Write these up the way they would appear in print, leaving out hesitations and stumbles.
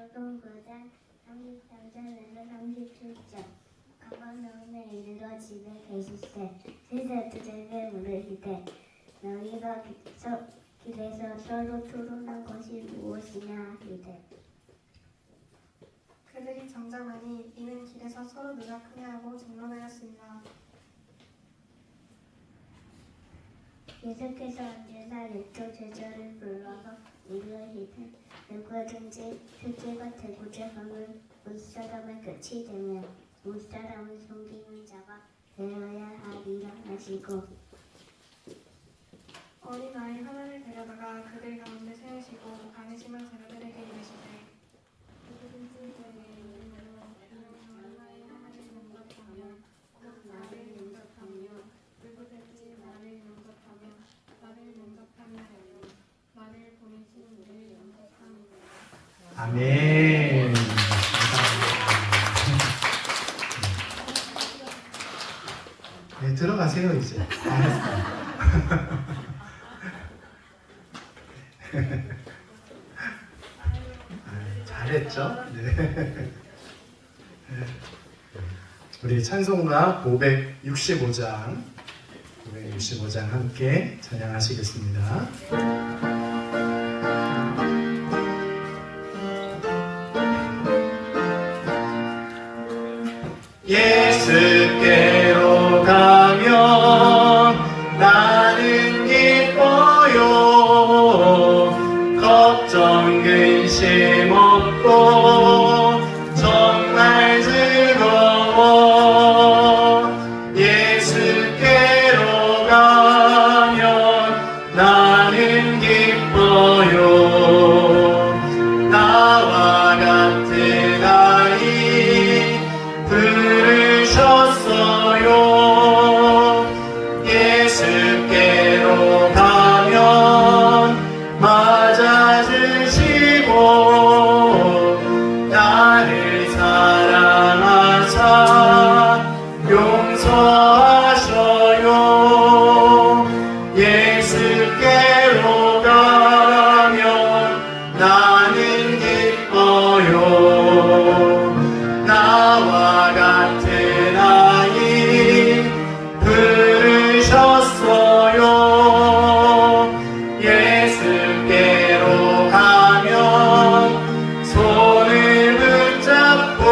서동 9장 33절에서 37절. 가버나움에 이르러 집에 계시되 세사들에게 물으시되 너희가 길에서 서로 토론한 것이 무엇이냐 하시되 그들이 잠잠하니 이는 길에서 서로 누가 크냐 하고争論하였습니다. 예수께서 앉으사 육조 제자를 불러서 이르시되 누구든지 세계가 되고자 하면 무사람의 끝이 되며 무사람을 섬기는 자가 되어야 하리라 하시고 어린아이 하나를 데려다가 그들 가운데 세우시고 안으시면 제자들에게 이르시되 누구든지 저에게 이름으로 어린아이 하나를 용납하며 곧 나를 용납하며 누구든지 나를 용납하며 나를 보내신 이를 용납하느니라. 아멘. 네, 들어가세요 이제. 알았어요. 잘했죠? 네. 우리 찬송가 565장 함께 찬양하시겠습니다. 예수께로 가면 나는 기뻐요. 걱정 근심 없고 정말 즐거워. 예수께로 가면 나는 기뻐요. 나와 같은 아이 부르셨어요. 예수께로 가면 맞아주시고 나를 사랑하사 용서하셔요. 예수께로 가면 나는 기뻐요. 나와 같은 아이 부르셨어요. 예수께로 가면 손을 붙잡고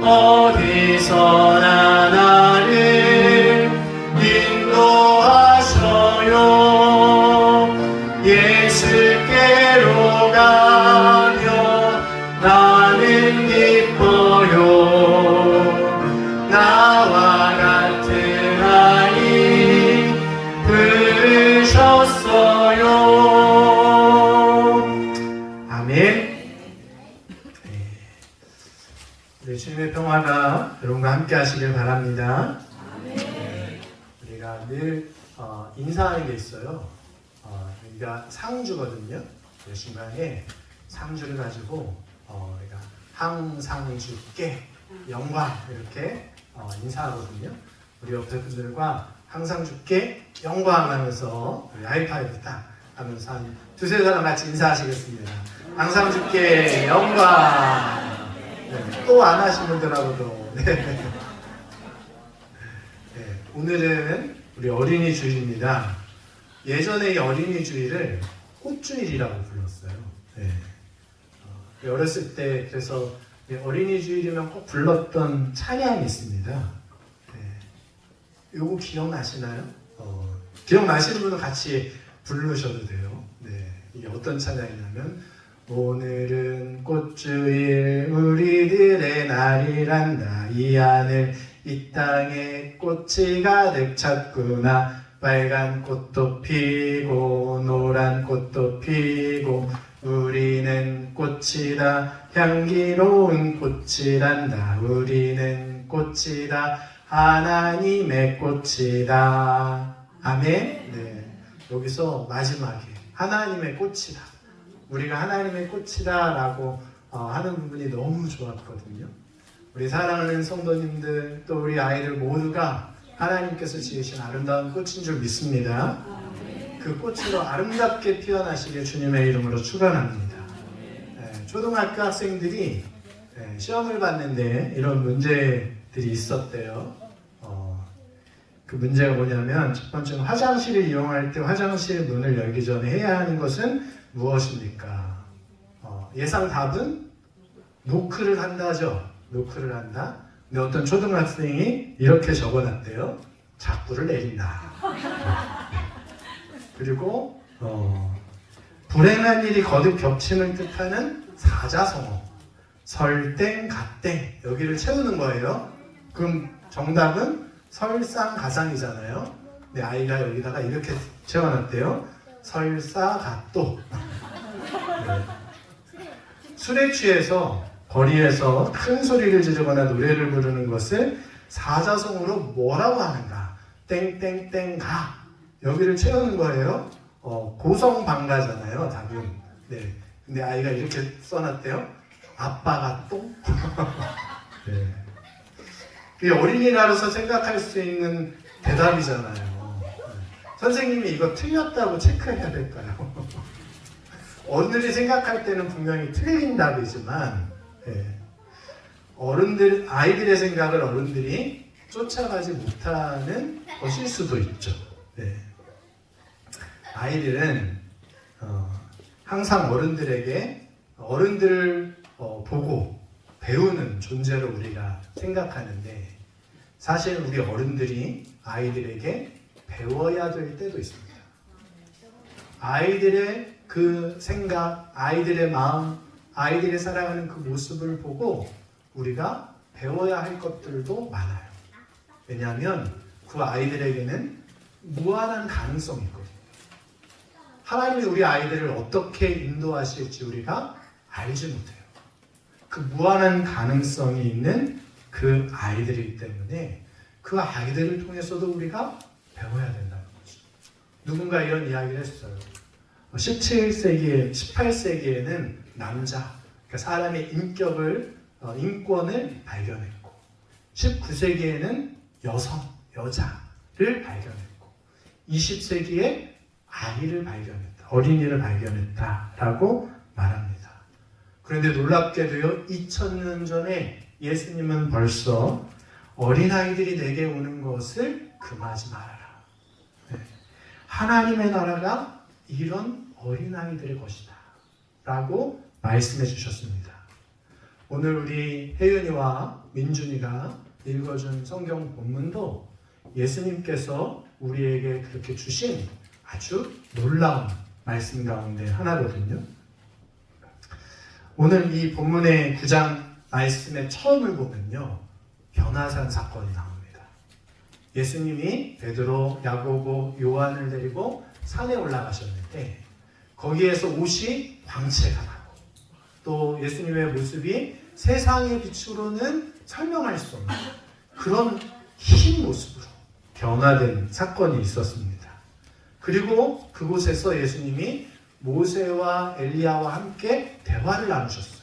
어디서나 나를 인도하셔요. 예수께로 가면 나는 기뻐요. 나와 같은 아이 부르셨어요. 아멘. 우리 주님의 평화가 여러분과 함께 하시길 바랍니다. 우리가 늘 인사하는 게 있어요. 여기가 상주거든요. 중간에 상주를 가지고 우리가 항상 주께 영광 이렇게 인사하거든요. 우리 옆에 분들과 항상 주께 영광 하면서 우리 하이파이브 딱 하면서 한 두세 사람 같이 인사하시겠습니다. 항상 주께 영광. 네, 또 안 하신 분들하고도 네. 네, 오늘은 우리 어린이 주일입니다. 예전에 이 어린이 주일을 꽃주일이라고 불렀어요. 네. 어렸을 때 그래서 어린이 주일이면 꼭 불렀던 찬양이 있습니다. 네. 요거 기억나시나요? 기억나시는 분은 같이 부르셔도 돼요. 네. 이게 어떤 찬양이냐면 오늘은 꽃주일 우리들의 날이란다. 이 하늘 이 땅에 꽃이 가득 찼구나. 빨간 꽃도 피고 노란 꽃도 피고 우리는 꽃이다. 향기로운 꽃이란다. 우리는 꽃이다. 하나님의 꽃이다. 아멘. 네. 여기서 마지막에 하나님의 꽃이다. 우리가 하나님의 꽃이다 라고 하는 부분이 너무 좋았거든요. 우리 사랑하는 성도님들 또 우리 아이들 모두가 하나님께서 지으신 아름다운 꽃인 줄 믿습니다. 그 꽃으로 아름답게 피어나시길 주님의 이름으로 축원합니다. 네, 초등학교 학생들이 시험을 봤는데 이런 문제들이 있었대요. 그 문제가 뭐냐면 첫 번째는 화장실을 이용할 때 화장실 문을 열기 전에 해야 하는 것은 무엇입니까? 예상 답은 노크를 한다죠. 노크를 한다. 근데 어떤 초등학생이 이렇게 적어놨대요. 작부를 내린다. 그리고 불행한 일이 거듭 겹침을 뜻하는 사자성어 설땡, 갓땡 여기를 채우는 거예요. 그럼 정답은 설상가상이잖아요. 근데 아이가 여기다가 이렇게 채워놨대요. 설사갓도. 네. 술에 취해서 거리에서 큰 소리를 지르거나 노래를 부르는 것을 사자성어로 뭐라고 하는가? 땡땡땡가 여기를 채우는 거예요. 고성방가잖아요. 답은. 네. 근데 아이가 이렇게 써놨대요. 아빠가 똥? 네. 이 어린이라서 생각할 수 있는 대답이잖아요. 선생님이 이거 틀렸다고 체크해야 될까요? 어른들이 생각할 때는 분명히 틀린 답이지만 아이들의 생각을 어른들이 쫓아가지 못하는 것일 수도 있죠. 아이들은 항상 어른들을 보고 배우는 존재로 우리가 생각하는데 사실 우리 어른들이 아이들에게 배워야 될 때도 있습니다. 아이들의 그 생각, 아이들의 마음, 아이들이 살아가는 그 모습을 보고 우리가 배워야 할 것들도 많아요. 왜냐하면 그 아이들에게는 무한한 가능성이 있거든요. 하나님이 우리 아이들을 어떻게 인도하실지 우리가 알지 못해요. 그 무한한 가능성이 있는 그 아이들이기 때문에 그 아이들을 통해서도 우리가 배워야 된다는 거죠. 누군가 이런 이야기를 했어요. 18세기에는 남자, 그러니까 사람의 인권을 발견했고 19세기에는 여자를 발견했고 20세기에 아이를 발견했다, 어린이를 발견했다라고 말합니다. 그런데 놀랍게도요, 2000년 전에 예수님은 벌써 어린아이들이 내게 오는 것을 금하지 말아라. 하나님의 나라가 이런 어린아이들의 것이다 라고 말씀해 주셨습니다. 오늘 우리 혜윤이와 민준이가 읽어준 성경 본문도 예수님께서 우리에게 그렇게 주신 아주 놀라운 말씀 가운데 하나거든요. 오늘 이 본문의 9장 말씀의 처음을 보면요, 변화산 사건이 나옵니다. 예수님이 베드로, 야고보, 요한을 데리고 산에 올라가셨는데 거기에서 옷이 광채가 나고 또 예수님의 모습이 세상의 빛으로는 설명할 수 없는 그런 흰 모습으로 변화된 사건이 있었습니다. 그리고 그곳에서 예수님이 모세와 엘리야와 함께 대화를 나누셨어요.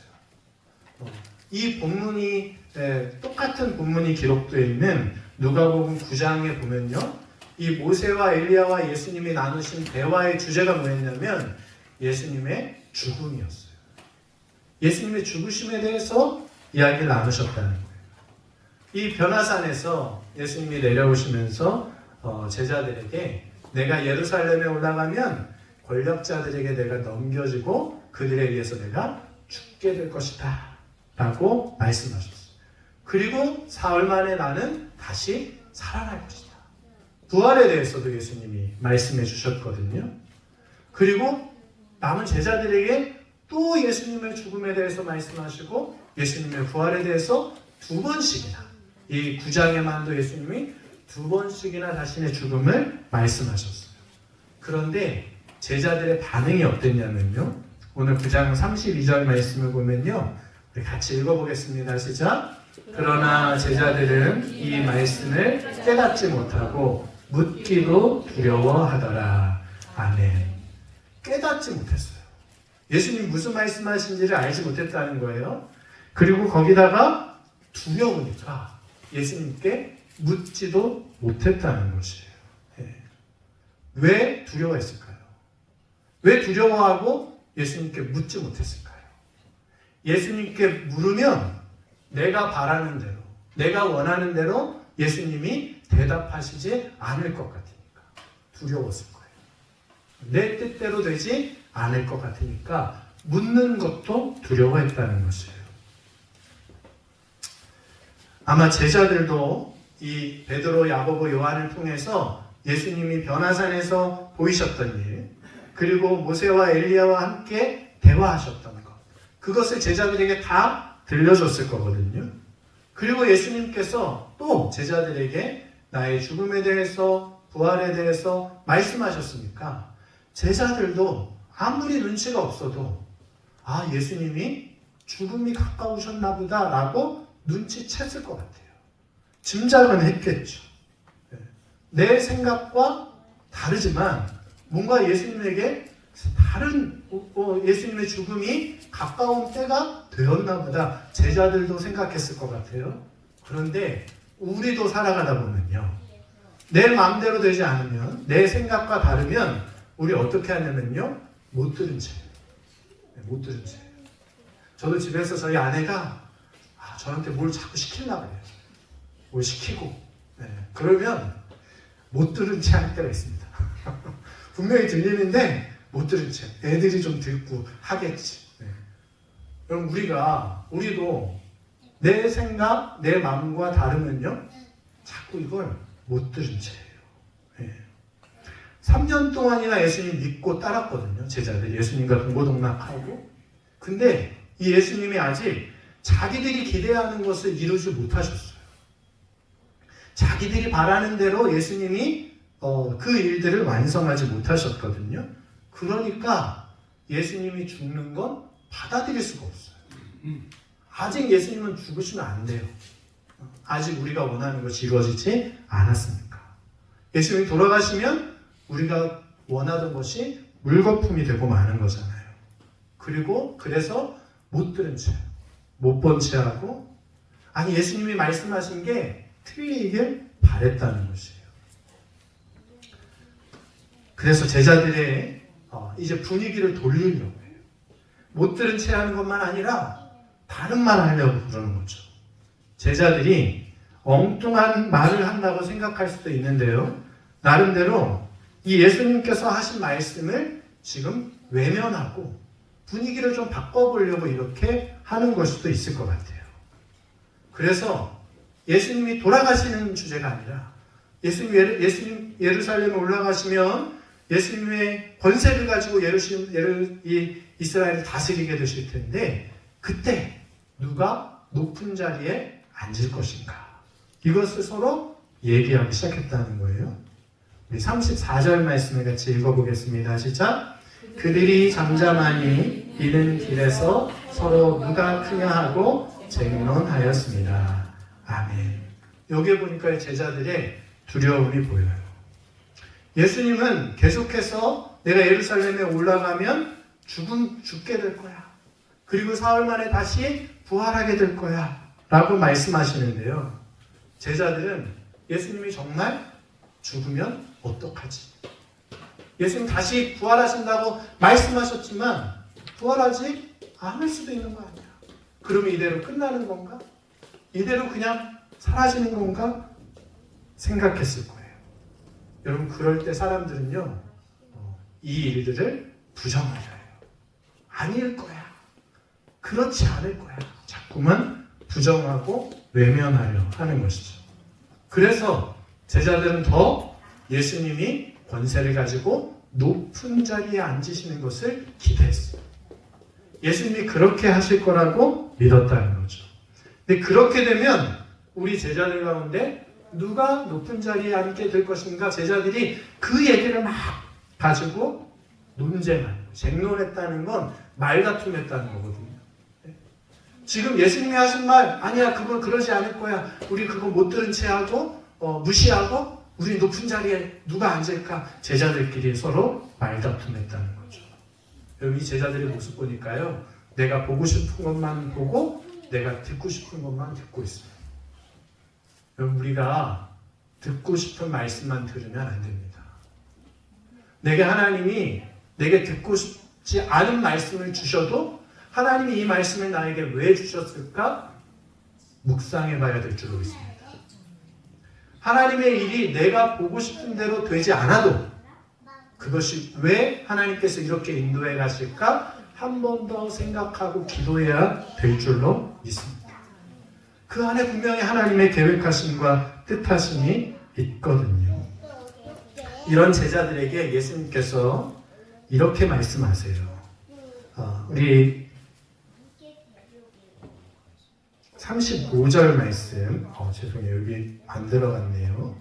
이 본문이 똑같은 본문이 기록되어 있는 누가복음 9장에 보면요, 이 모세와 엘리야와 예수님이 나누신 대화의 주제가 뭐였냐면 예수님의 죽음이었어요. 예수님의 죽으심에 대해서 이야기를 나누셨다는 거예요. 이 변화산에서 예수님이 내려오시면서 제자들에게 내가 예루살렘에 올라가면 권력자들에게 내가 넘겨지고 그들에 의해서 내가 죽게 될 것이다 라고 말씀하셨어요. 그리고 사흘 만에 나는 다시 살아날 것이다. 부활에 대해서도 예수님이 말씀해 주셨거든요. 그리고 남은 제자들에게 또 예수님의 죽음에 대해서 말씀하시고 예수님의 부활에 대해서 두 번씩이나, 이 9장에만도 예수님이 두 번씩이나 자신의 죽음을 말씀하셨어요. 그런데 제자들의 반응이 어땠냐면요, 오늘 9장 32절 말씀을 보면요, 우리 같이 읽어보겠습니다. 시작. 그러나 제자들은 이 말씀을 깨닫지 못하고 묻기도 두려워하더라. 아멘. 깨닫지 못했어요. 예수님 무슨 말씀하신지를 알지 못했다는 거예요. 그리고 거기다가 두려우니까 예수님께 묻지도 못했다는 것이에요. 왜 두려워했을까요? 왜 두려워하고 예수님께 묻지 못했을까요? 예수님께 물으면 내가 바라는 대로, 내가 원하는 대로 예수님이 대답하시지 않을 것 같으니까 두려웠을 거예요. 내 뜻대로 되지 않을 것 같으니까 묻는 것도 두려워했다는 것이에요. 아마 제자들도 이 베드로, 야고보, 요한을 통해서 예수님이 변화산에서 보이셨던 일, 그리고 모세와 엘리야와 함께 대화하셨던 것, 그것을 제자들에게 다 들려줬을 거거든요. 그리고 예수님께서 또 제자들에게 나의 죽음에 대해서, 부활에 대해서 말씀하셨으니까 제자들도 아무리 눈치가 없어도 아, 예수님이 죽음이 가까우셨나 보다 라고 눈치챘을 것 같아요. 짐작은 했겠죠. 내 생각과 다르지만 뭔가 예수님에게 다른 예수님의 죽음이 가까운 때가 되었나 보다 제자들도 생각했을 것 같아요. 그런데 우리도 살아가다 보면요, 내 마음대로 되지 않으면, 내 생각과 다르면 우리 어떻게 하냐면요, 못 들은 채. 못 들은 채. 저도 집에서 저희 아내가 저한테 뭘 자꾸 시키려고 해요. 뭘 시키고. 그러면 못 들은 채 할 때가 있습니다. 분명히 들리는데 못 들은 채. 애들이 좀 듣고 하겠지. 여러분, 우리도 내 생각, 내 마음과 다르면요, 자꾸 이걸 못 들은 채예요. 3년 동안이나 예수님 믿고 따랐거든요. 제자들 예수님과 동고동락하고. 근데 이 예수님이 아직 자기들이 기대하는 것을 이루지 못하셨어요. 자기들이 바라는 대로 예수님이 그 일들을 완성하지 못하셨거든요. 그러니까 예수님이 죽는 건 받아들일 수가 없어요. 아직 예수님은 죽으시면 안 돼요. 아직 우리가 원하는 것이 이루어지지 않았으니까. 예수님이 돌아가시면 우리가 원하던 것이 물거품이 되고 마는 거잖아요. 그리고 그래서 못 들은 채, 못 본 채 하고, 아니 예수님이 말씀하신 게 틀리길 바랬다는 것이에요. 그래서 제자들의 이제 분위기를 돌리려고 해요. 못 들은 채 하는 것만 아니라 다른 말 하려고 그러는 거죠. 제자들이 엉뚱한 말을 한다고 생각할 수도 있는데요, 나름대로 이 예수님께서 하신 말씀을 지금 외면하고 분위기를 좀 바꿔보려고 이렇게 하는 걸 수도 있을 것 같아요. 그래서 예수님이 돌아가시는 주제가 아니라 예수님 예루살렘에 올라가시면 예수님의 권세를 가지고 이스라엘을 다스리게 되실 텐데 그때 누가 높은 자리에 앉을 것인가, 이것을 서로 얘기하기 시작했다는 거예요. 우리 34절 말씀을 같이 읽어보겠습니다. 시작. 그들이 잠잠하니 이는 길에서 서로 누가 크냐 하고 쟁론하였습니다. 아멘. 여기 보니까 제자들의 두려움이 보여요. 예수님은 계속해서 내가 예루살렘에 올라가면 죽게 될 거야. 그리고 사흘 만에 다시 부활하게 될 거야. 라고 말씀하시는데요. 제자들은 예수님이 정말 죽으면 어떡하지? 예수님 다시 부활하신다고 말씀하셨지만 부활하지 않을 수도 있는 거 아니야. 그러면 이대로 끝나는 건가? 이대로 그냥 사라지는 건가? 생각했을 거예요. 여러분, 그럴 때 사람들은요, 이 일들을 부정하려 해요. 아닐 거야. 그렇지 않을 거야. 자꾸만 부정하고 외면하려 하는 것이죠. 그래서 제자들은 더 예수님이 권세를 가지고 높은 자리에 앉으시는 것을 기대했어요. 예수님이 그렇게 하실 거라고 믿었다는 거죠. 근데 그렇게 되면 우리 제자들 가운데 누가 높은 자리에 앉게 될 것인가, 제자들이 그 얘기를 막 가지고 논쟁하는, 쟁론했다는 건 말다툼했다는 거거든요. 지금 예수님이 하신 말, 아니야, 그건 그러지 않을 거야. 우리 그거 못 들은 채 하고 무시하고 우리 높은 자리에 누가 앉을까? 제자들끼리 서로 말다툼했다는 거죠. 여러분, 이 제자들의 모습 보니까요, 내가 보고 싶은 것만 보고 내가 듣고 싶은 것만 듣고 있어요. 여러분, 우리가 듣고 싶은 말씀만 들으면 안 됩니다. 하나님이 내게 듣고 싶지 않은 말씀을 주셔도 하나님이 이 말씀을 나에게 왜 주셨을까? 묵상해 봐야 될 줄로 믿습니다. 하나님의 일이 내가 보고 싶은 대로 되지 않아도 그것이 왜 하나님께서 이렇게 인도해 가실까? 한 번 더 생각하고 기도해야 될 줄로 믿습니다. 그 안에 분명히 하나님의 계획하심과 뜻하심이 있거든요. 이런 제자들에게 예수님께서 이렇게 말씀하세요. 우리 35절 말씀, 죄송해요. 여기 안 들어갔네요.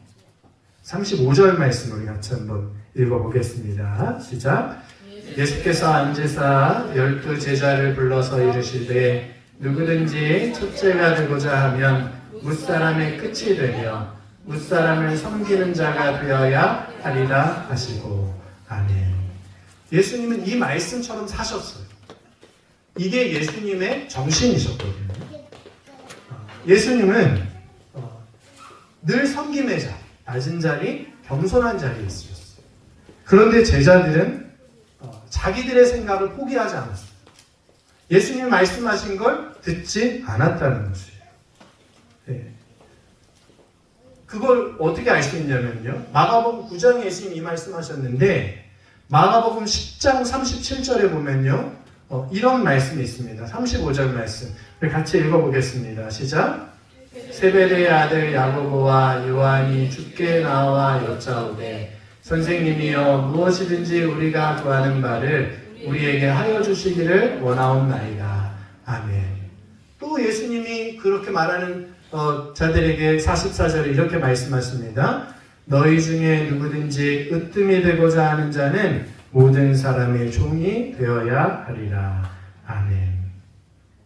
35절 말씀 우리 같이 한번 읽어보겠습니다. 시작. 예수께서 앉으사 12 제자를 불러서 이르시되 누구든지 첫째가 되고자 하면 무사람의 끝이 되며 무사람을 섬기는 자가 되어야 하리라 하시고. 아멘. 예수님은 이 말씀처럼 사셨어요. 이게 예수님의 정신이셨거든요. 예수님은 늘 섬김의 자, 낮은 자리, 겸손한 자리에 있으셨어요. 그런데 제자들은 자기들의 생각을 포기하지 않았어요. 예수님 말씀하신 걸 듣지 않았다는 것이에요. 네. 그걸 어떻게 알 수 있냐면요. 마가복음 9장에 예수님이 이 말씀하셨는데 마가복음 10장 37절에 보면요. 이런 말씀이 있습니다. 35절 말씀. 우리 같이 읽어보겠습니다. 시작. 세베대의 아들 야고보와 요한이 주께 나와 여짜오되 선생님이여 무엇이든지 우리가 구하는 바를 우리에게 하여 주시기를 원하옵나이다. 아멘. 또 예수님이 그렇게 말하는 자들에게 44절에 이렇게 말씀하십니다. 너희 중에 누구든지 으뜸이 되고자 하는 자는 모든 사람의 종이 되어야 하리라. 아멘.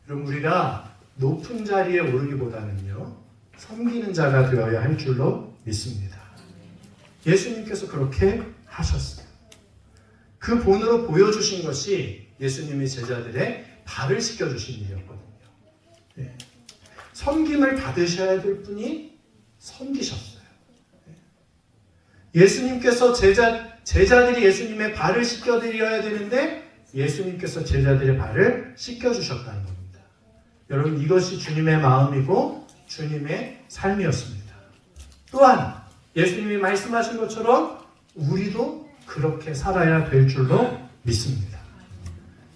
그럼 우리가 높은 자리에 오르기보다는요, 섬기는 자가 되어야 할 줄로 믿습니다. 예수님께서 그렇게 하셨어요. 그 본으로 보여주신 것이 예수님이 제자들의 발을 씻겨주신 일이었거든요. 네. 섬김을 받으셔야 될 분이 섬기셨어요. 네. 예수님께서 제자들이 예수님의 발을 씻겨드려야 되는데 예수님께서 제자들의 발을 씻겨주셨다는 겁니다. 여러분, 이것이 주님의 마음이고 주님의 삶이었습니다. 또한 예수님이 말씀하신 것처럼 우리도 그렇게 살아야 될 줄로 믿습니다.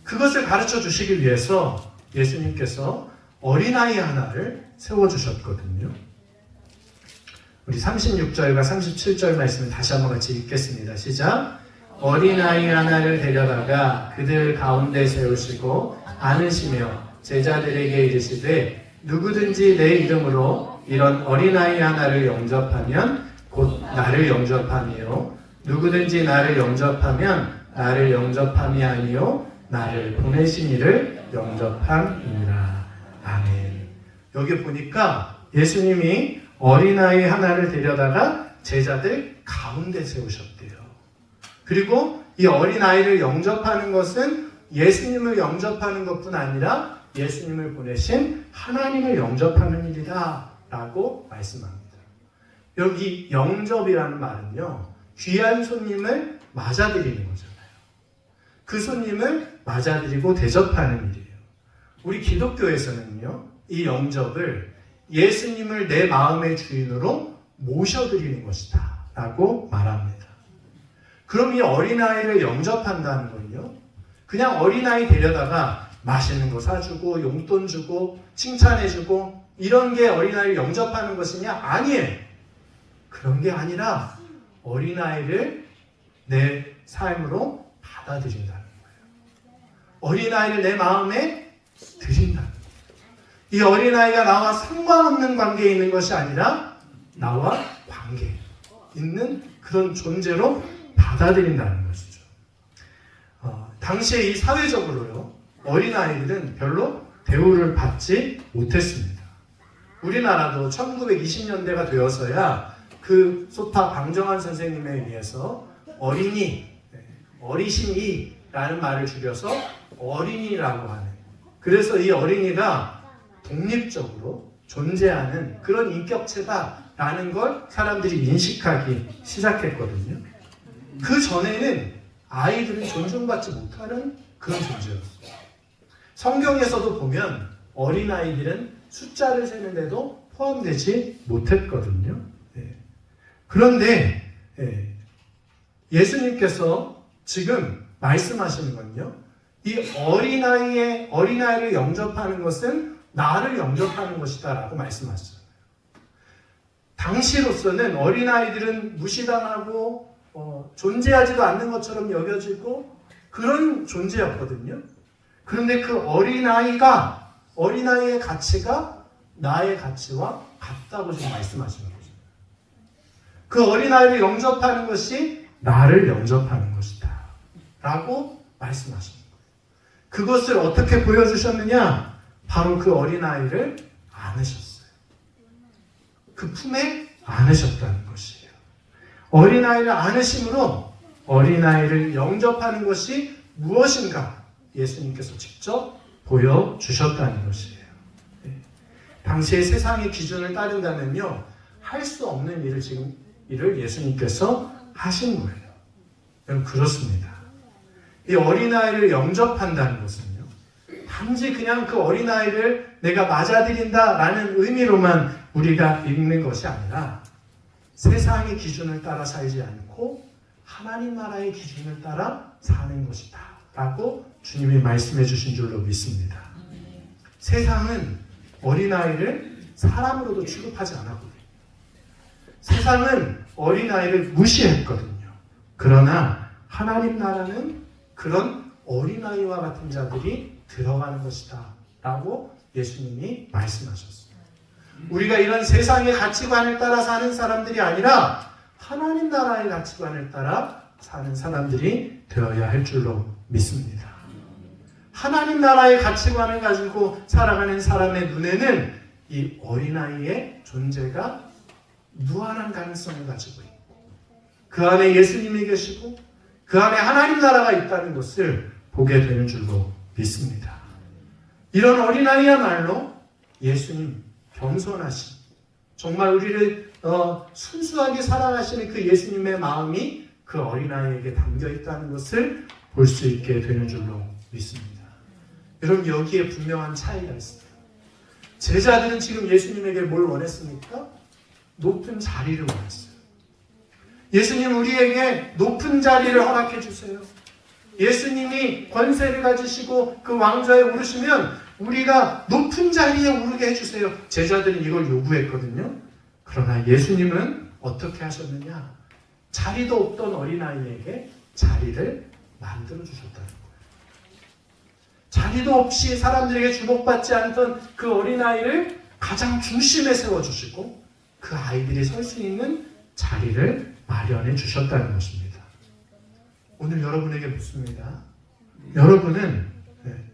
그것을 가르쳐 주시기 위해서 예수님께서 어린아이 하나를 세워주셨거든요. 우리 36절과 37절 말씀을 다시 한번 같이 읽겠습니다. 시작. 어린아이 하나를 데려다가 그들 가운데 세우시고 안으시며 제자들에게 이르시되 누구든지 내 이름으로 이런 어린아이 하나를 영접하면 곧 나를 영접함이요 누구든지 나를 영접하면 나를 영접함이 아니요 나를 보내신 이를 영접함이니라. 아멘. 여기 보니까 예수님이 어린아이 하나를 데려다가 제자들 가운데 세우셨대요. 그리고 이 어린아이를 영접하는 것은 예수님을 영접하는 것뿐 아니라 예수님을 보내신 하나님을 영접하는 일이다 라고 말씀합니다. 여기 영접이라는 말은요, 귀한 손님을 맞아들이는 거잖아요. 그 손님을 맞아들이고 대접하는 일이에요. 우리 기독교에서는요, 이 영접을 예수님을 내 마음의 주인으로 모셔드리는 것이다 라고 말합니다. 그럼 이 어린아이를 영접한다는 건요, 그냥 어린아이 데려다가 맛있는 거 사주고 용돈 주고 칭찬해주고 이런 게 어린아이를 영접하는 것이냐? 아니에요. 그런 게 아니라 어린아이를 내 삶으로 받아들인다는 거예요. 어린아이를 내 마음에 드린다는 거예요. 이 어린아이가 나와 상관없는 관계에 있는 것이 아니라 나와 관계 있는 그런 존재로 받아들인다는 것이죠. 당시에 이 사회적으로요, 어린아이들은 별로 대우를 받지 못했습니다. 우리나라도 1920년대가 되어서야 그 소파 방정환 선생님에 의해서 어리신이라는 말을 줄여서 어린이라고 하는, 그래서 이 어린이가 독립적으로 존재하는 그런 인격체다라는 걸 사람들이 인식하기 시작했거든요. 그 전에는 아이들은 존중받지 못하는 그런 존재였어요. 성경에서도 보면 어린아이들은 숫자를 세는데도 포함되지 못했거든요. 그런데 예수님께서 지금 말씀하시는 건요, 이 어린아이를 영접하는 것은 나를 영접하는 것이다 라고 말씀하셨어요. 당시로서는 어린아이들은 무시당하고 존재하지도 않는 것처럼 여겨지고 그런 존재였거든요. 그런데 그 어린아이의 가치가 나의 가치와 같다고 지금 말씀하시는 거죠. 그 어린아이를 영접하는 것이 나를 영접하는 것이다 라고 말씀하시는 거예요. 그것을 어떻게 보여주셨느냐? 바로 그 어린아이를 안으셨어요. 그 품에 안으셨다는 것이에요. 어린아이를 안으심으로 어린아이를 영접하는 것이 무엇인가 예수님께서 직접 보여주셨다는 것이에요. 당시의 세상의 기준을 따른다면요, 할 수 없는 일을 예수님께서 하신 거예요. 여러분, 그렇습니다. 이 어린아이를 영접한다는 것은요, 단지 그냥 그 어린아이를 내가 맞아들인다라는 의미로만 우리가 읽는 것이 아니라 세상의 기준을 따라 살지 않고 하나님 나라의 기준을 따라 사는 것이다 라고 주님이 말씀해 주신 줄로 믿습니다. 세상은 어린아이를 사람으로도 취급하지 않았거든요. 세상은 어린아이를 무시했거든요. 그러나 하나님 나라는 그런 어린아이와 같은 자들이 들어가는 것이다 라고 예수님이 말씀하셨습니다. 우리가 이런 세상의 가치관을 따라 사는 사람들이 아니라 하나님 나라의 가치관을 따라 사는 사람들이 되어야 할 줄로 믿습니다. 하나님 나라의 가치관을 가지고 살아가는 사람의 눈에는 이 어린아이의 존재가 무한한 가능성을 가지고 있고 그 안에 예수님이 계시고 그 안에 하나님 나라가 있다는 것을 보게 되는 줄로 믿습니다. 이런 어린아이야말로 예수님 겸손하신, 정말 우리를 순수하게 사랑하시는 그 예수님의 마음이 그 어린아이에게 담겨 있다는 것을 볼 수 있게 되는 줄로 믿습니다. 여러분, 여기에 분명한 차이가 있어요. 제자들은 지금 예수님에게 뭘 원했습니까? 높은 자리를 원했어요. 예수님, 우리에게 높은 자리를 허락해 주세요. 예수님이 권세를 가지시고 그 왕좌에 오르시면 우리가 높은 자리에 오르게 해주세요. 제자들은 이걸 요구했거든요. 그러나 예수님은 어떻게 하셨느냐? 자리도 없던 어린아이에게 자리를 만들어 주셨다는 거예요. 자리도 없이 사람들에게 주목받지 않던 그 어린아이를 가장 중심에 세워주시고 그 아이들이 설 수 있는 자리를 마련해 주셨다는 것입니다. 오늘 여러분에게 묻습니다. 여러분은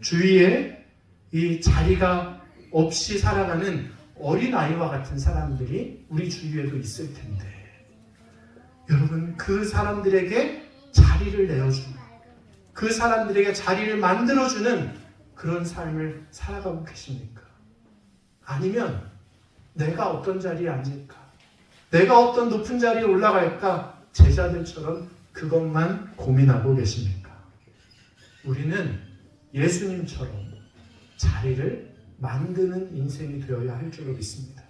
주위에 이 자리가 없이 살아가는 어린아이와 같은 사람들이 우리 주위에도 있을 텐데 여러분, 그 사람들에게 자리를 내어주는, 그 사람들에게 자리를 만들어주는 그런 삶을 살아가고 계십니까? 아니면 내가 어떤 자리에 앉을까? 내가 어떤 높은 자리에 올라갈까? 제자들처럼 그것만 고민하고 계십니까? 우리는 예수님처럼 자리를 만드는 인생이 되어야 할 줄로 믿습니다.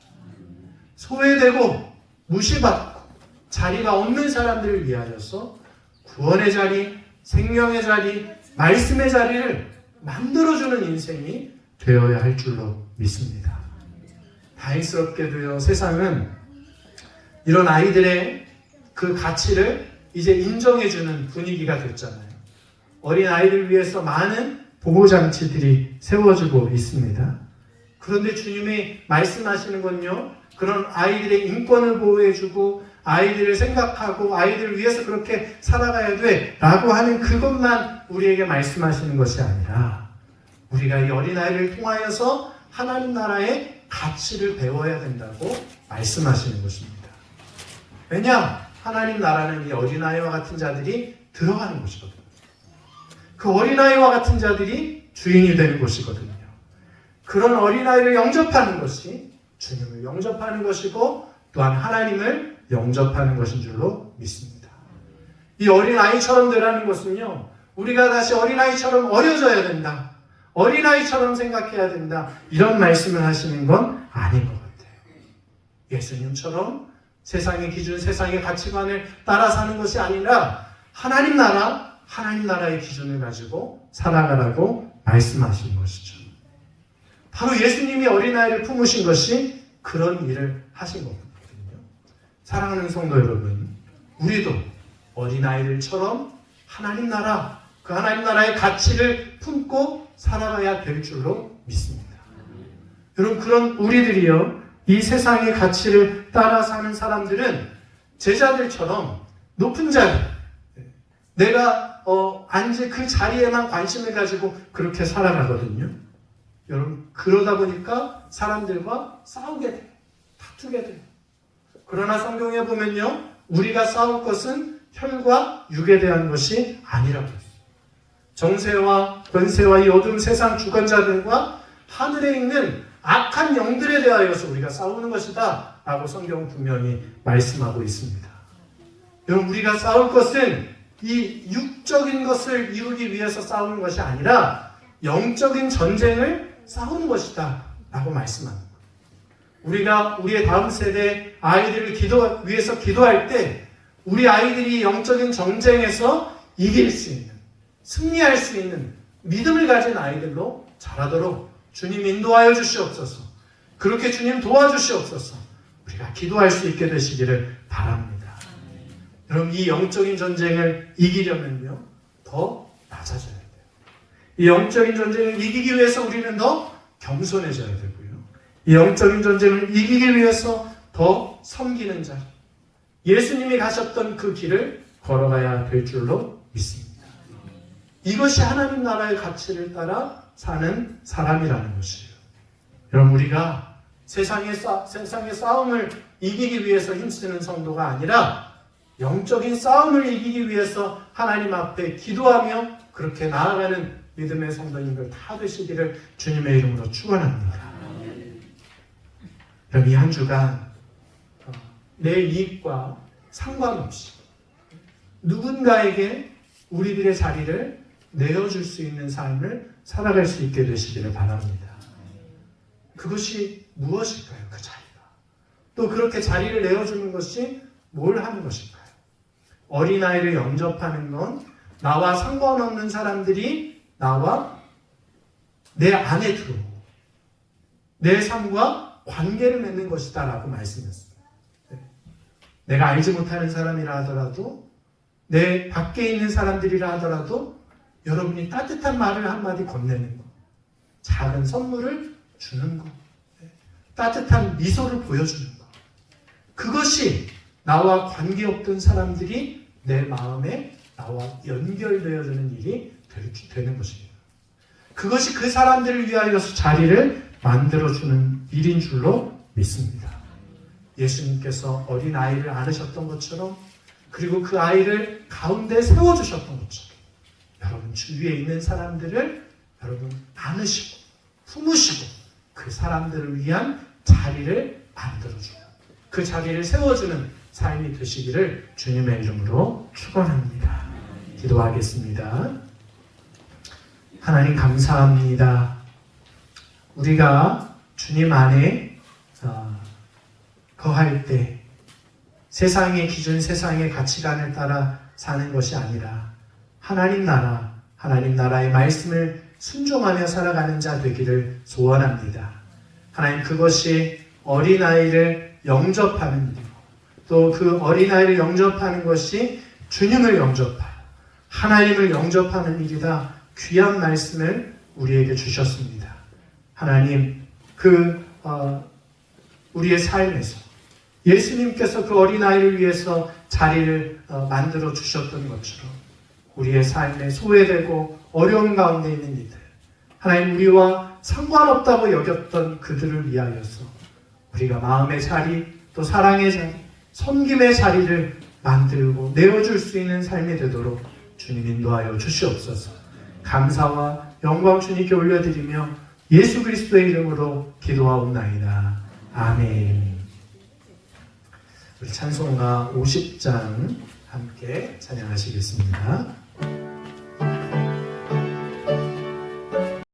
소외되고 무시받고 자리가 없는 사람들을 위하여서 구원의 자리, 생명의 자리, 말씀의 자리를 만들어주는 인생이 되어야 할 줄로 믿습니다. 다행스럽게도요, 세상은 이런 아이들의 그 가치를 이제 인정해주는 분위기가 됐잖아요. 어린 아이를 위해서 많은 보호장치들이 세워지고 있습니다. 그런데 주님이 말씀하시는 건요, 그런 아이들의 인권을 보호해주고 아이들을 생각하고 아이들을 위해서 그렇게 살아가야 돼 라고 하는 그것만 우리에게 말씀하시는 것이 아니라 우리가 이 어린아이를 통하여서 하나님 나라의 가치를 배워야 된다고 말씀하시는 것입니다. 왜냐? 하나님 나라는 이 어린아이와 같은 자들이 들어가는 곳이거든요. 그 어린아이와 같은 자들이 주인이 되는 곳이거든요. 그런 어린아이를 영접하는 것이 주님을 영접하는 것이고 또한 하나님을 영접하는 것인 줄로 믿습니다. 이 어린아이처럼 되라는 것은요, 우리가 다시 어린아이처럼 어려져야 된다. 어린아이처럼 생각해야 된다. 이런 말씀을 하시는 건 아닌 것 같아요. 예수님처럼 세상의 기준, 세상의 가치관을 따라 사는 것이 아니라 하나님 나라의 기준을 가지고 살아가라고 말씀하신 것이죠. 바로 예수님이 어린아이를 품으신 것이 그런 일을 하신 거거든요. 사랑하는 성도 여러분, 우리도 어린아이들처럼 하나님 나라, 그 하나님 나라의 가치를 품고 살아가야 될 줄로 믿습니다. 여러분, 그런 우리들이요, 이 세상의 가치를 따라 사는 사람들은 제자들처럼 높은 자리, 내가 앉을 그 자리에만 관심을 가지고 그렇게 살아가거든요. 여러분, 그러다 보니까 사람들과 싸우게 돼요. 다투게 돼요. 그러나 성경에 보면요, 우리가 싸울 것은 혈과 육에 대한 것이 아니라고 했어요. 정세와 권세와 이 어두운 세상 주권자들과 하늘에 있는 악한 영들에 대하여서 우리가 싸우는 것이다 라고 성경은 분명히 말씀하고 있습니다. 여러분, 우리가 싸울 것은 이 육적인 것을 이루기 위해서 싸우는 것이 아니라 영적인 전쟁을 싸우는 것이다 라고 말씀합니다. 우리가 우리의 다음 세대 아이들을 위해서 기도할 때 우리 아이들이 영적인 전쟁에서 이길 수 있는, 승리할 수 있는 믿음을 가진 아이들로 자라도록 주님 인도하여 주시옵소서. 그렇게 주님 도와주시옵소서. 우리가 기도할 수 있게 되시기를 바랍니다. 여러분, 이 영적인 전쟁을 이기려면요, 더 낮아져야 돼요. 이 영적인 전쟁을 이기기 위해서 우리는 더 겸손해져야 되고요. 이 영적인 전쟁을 이기기 위해서 더 섬기는 자리, 예수님이 가셨던 그 길을 걸어가야 될 줄로 믿습니다. 이것이 하나님 나라의 가치를 따라 사는 사람이라는 것이에요. 여러분, 우리가 세상의 싸움을 이기기 위해서 힘쓰는 성도가 아니라 영적인 싸움을 이기기 위해서 하나님 앞에 기도하며 그렇게 나아가는 믿음의 성도님들 다 되시기를 주님의 이름으로 축원합니다. 여러분, 이 한 주간 내 이익과 상관없이 누군가에게 우리들의 자리를 내어줄 수 있는 삶을 살아갈 수 있게 되시기를 바랍니다. 그것이 무엇일까요? 그 자리가. 또 그렇게 자리를 내어주는 것이 뭘 하는 것일까요? 어린아이를 영접하는 건 나와 상관없는 사람들이 나와 내 안에 들어오고 내 삶과 관계를 맺는 것이다 라고 말씀했습니다. 내가 알지 못하는 사람이라 하더라도, 내 밖에 있는 사람들이라 하더라도 여러분이 따뜻한 말을 한마디 건네는 것, 작은 선물을 주는 것, 따뜻한 미소를 보여주는 것, 그것이 나와 관계없던 사람들이 내 마음에 나와 연결되어지는 일이 되는 것입니다. 그것이 그 사람들을 위하여서 자리를 만들어주는 일인 줄로 믿습니다. 예수님께서 어린 아이를 안으셨던 것처럼, 그리고 그 아이를 가운데 세워주셨던 것처럼 여러분 주위에 있는 사람들을 여러분 안으시고 품으시고 그 사람들을 위한 자리를 만들어주고 그 자리를 세워주는 삶이 되시기를 주님의 이름으로 축원합니다. 기도하겠습니다. 하나님 감사합니다. 우리가 주님 안에 거할 때 세상의 기준, 세상의 가치관을 따라 사는 것이 아니라 하나님 나라의 말씀을 순종하며 살아가는 자 되기를 소원합니다. 하나님, 그것이 어린아이를 영접하는 일이고 또 그 어린아이를 영접하는 것이 주님을 영접하여 하나님을 영접하는 일이다. 귀한 말씀을 우리에게 주셨습니다. 하나님, 우리의 삶에서 예수님께서 그 어린아이를 위해서 자리를 만들어 주셨던 것처럼 우리의 삶에 소외되고 어려운 가운데 있는 이들, 하나님 우리와 상관없다고 여겼던 그들을 위하여서 우리가 마음의 자리, 또 사랑의 자리, 섬김의 자리를 만들고 내어줄 수 있는 삶이 되도록 주님 인도하여 주시옵소서. 감사와 영광 주님께 올려드리며 예수 그리스도의 이름으로 기도하옵나이다. 아멘. 우리 찬송가 50장 함께 찬양하시겠습니다.